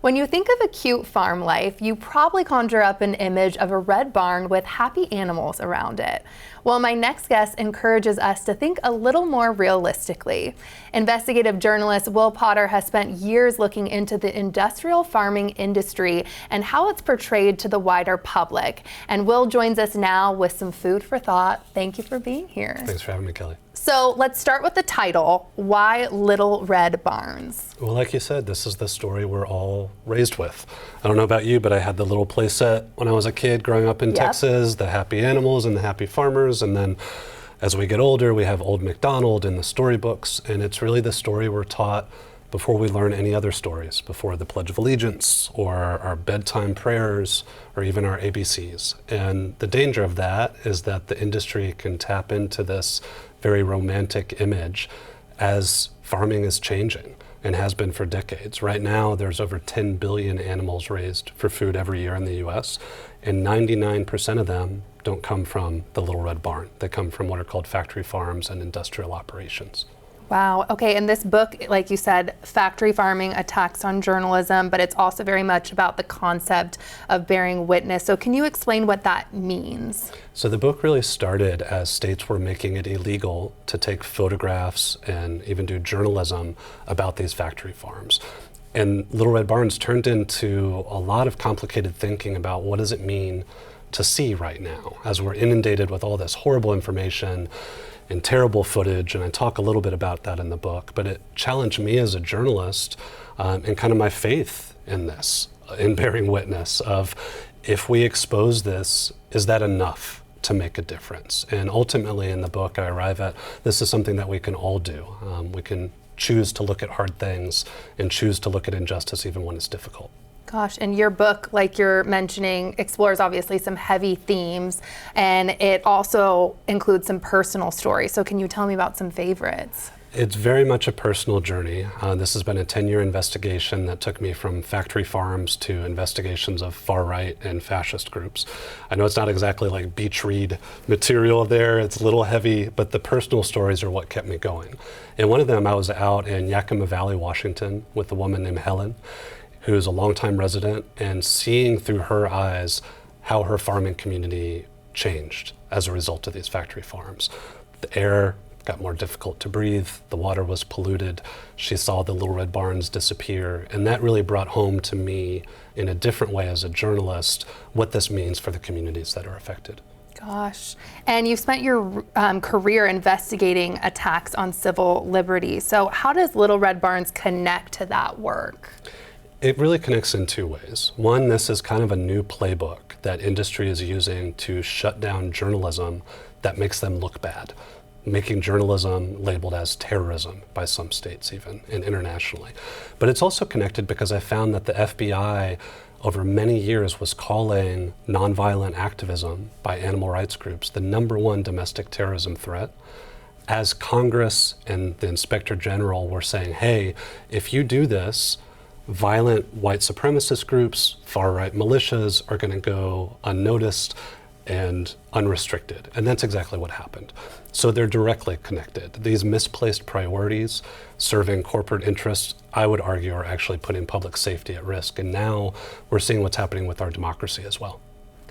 When you think of a cute farm life, you probably conjure up an image of a red barn with happy animals around it. Well, my next guest encourages us to think a little more realistically. Investigative journalist Will Potter has spent years looking into the industrial farming industry and how it's portrayed to the wider public. And Will joins us now with some food for thought. Thank you for being here. Thanks for having me, Kelly. So let's start with the title, Why Little Red Barns? Well, like you said, this is the story we're all raised with. I don't know about you, but I had the little play set when I was a kid growing up in Texas, the happy animals and the happy farmers. And then as we get older, we have Old MacDonald in the storybooks. And it's really the story we're taught before we learn any other stories, before the Pledge of Allegiance or our bedtime prayers or even our ABCs. And the danger of that is that the industry can tap into this very romantic image as farming is changing and has been for decades. Right now, there's over 10 billion animals raised for food every year in the US, and 99% of them don't come from the Little Red Barn. They come from what are called factory farms and industrial operations. Wow. Okay. And this book, like you said, factory farming attacks on journalism, but it's also very much about the concept of bearing witness. So can you explain what that means? So the book really started as states were making it illegal to take photographs and even do journalism about these factory farms. And Little Red Barns turned into a lot of complicated thinking about what does it mean to see right now as we're inundated with all this horrible information and terrible footage, and I talk a little bit about that in the book, but it challenged me as a journalist and kind of my faith in this, in bearing witness of if we expose this, is that enough to make a difference? And ultimately in the book I arrive at, this is something that we can all do. We can choose to look at hard things and choose to look at injustice even when it's difficult. Gosh, and your book, like you're mentioning, explores obviously some heavy themes, and it also includes some personal stories. So can you tell me about some favorites? It's very much a personal journey. This has been a 10-year investigation that took me from factory farms to investigations of far-right and fascist groups. I know it's not exactly like beach read material there, it's a little heavy, but the personal stories are what kept me going. And one of them, I was out in Yakima Valley, Washington, with a woman named Helen, who's a longtime resident, and seeing through her eyes how her farming community changed as a result of these factory farms. The air got more difficult to breathe, the water was polluted, she saw the Little Red Barns disappear, and that really brought home to me in a different way as a journalist what this means for the communities that are affected. Gosh, and you've spent your career investigating attacks on civil liberties. So how does Little Red Barns connect to that work? It really connects in two ways. One, this is kind of a new playbook that industry is using to shut down journalism that makes them look bad, making journalism labeled as terrorism by some states even, and internationally. But it's also connected because I found that the FBI over many years was calling nonviolent activism by animal rights groups the #1 domestic terrorism threat. As Congress and the Inspector General were saying, hey, if you do this, violent white supremacist groups, far-right militias are going to go unnoticed and unrestricted. And that's exactly what happened. So they're directly connected. These misplaced priorities serving corporate interests, I would argue, are actually putting public safety at risk. And now we're seeing what's happening with our democracy as well.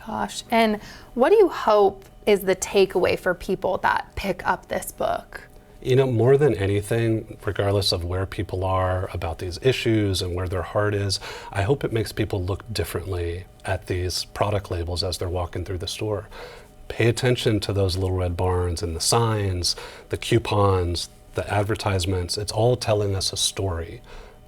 Gosh, and what do you hope is the takeaway for people that pick up this book? You know, more than anything, regardless of where people are about these issues and where their heart is, I hope it makes people look differently at these product labels as they're walking through the store. Pay attention to those Little Red Barns and the signs, the coupons, the advertisements. It's all telling us a story,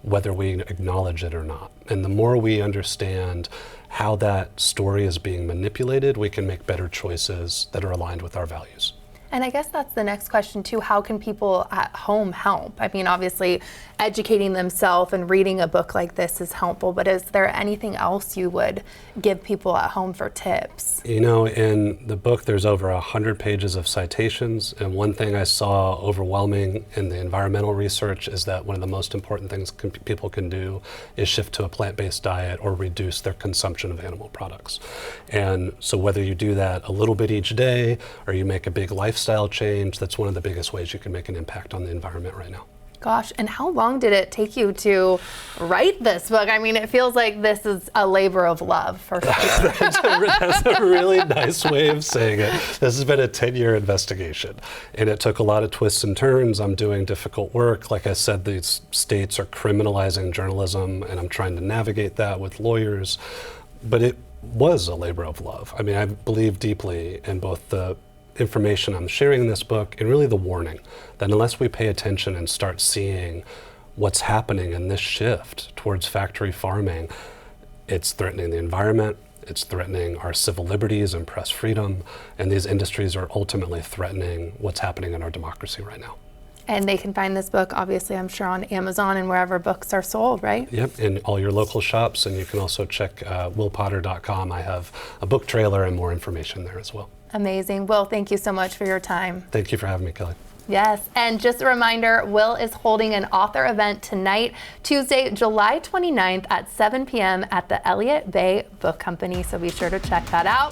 whether we acknowledge it or not. And the more we understand how that story is being manipulated, we can make better choices that are aligned with our values. And I guess that's the next question too. How can people at home help? I mean, obviously educating themselves and reading a book like this is helpful, but is there anything else you would give people at home for tips? You know, in the book, there's over 100 pages of citations. And one thing I saw overwhelming in the environmental research is that one of the most important things people can do is shift to a plant-based diet or reduce their consumption of animal products. And so whether you do that a little bit each day or you make a big lifestyle change, that's one of the biggest ways you can make an impact on the environment right now. Gosh, and how long did it take you to write this book? I mean, it feels like this is a labor of love, for sure. That's a really nice way of saying it. This has been a 10-year investigation, and it took a lot of twists and turns. I'm doing difficult work. Like I said, these states are criminalizing journalism, and I'm trying to navigate that with lawyers. But it was a labor of love. I mean, I believe deeply in both the information I'm sharing in this book and really the warning that unless we pay attention and start seeing what's happening in this shift towards factory farming, it's threatening the environment, it's threatening our civil liberties and press freedom, and these industries are ultimately threatening what's happening in our democracy right now. And they can find this book, obviously, I'm sure, on Amazon and wherever books are sold, right? Yep, in all your local shops, and you can also check willpotter.com. I have a book trailer and more information there as well. Amazing. Will, thank you so much for your time. Thank you for having me, Kelly. Yes, and just a reminder, Will is holding an author event tonight, Tuesday, July 29th at 7 p.m. at the Elliott Bay Book Company, so be sure to check that out.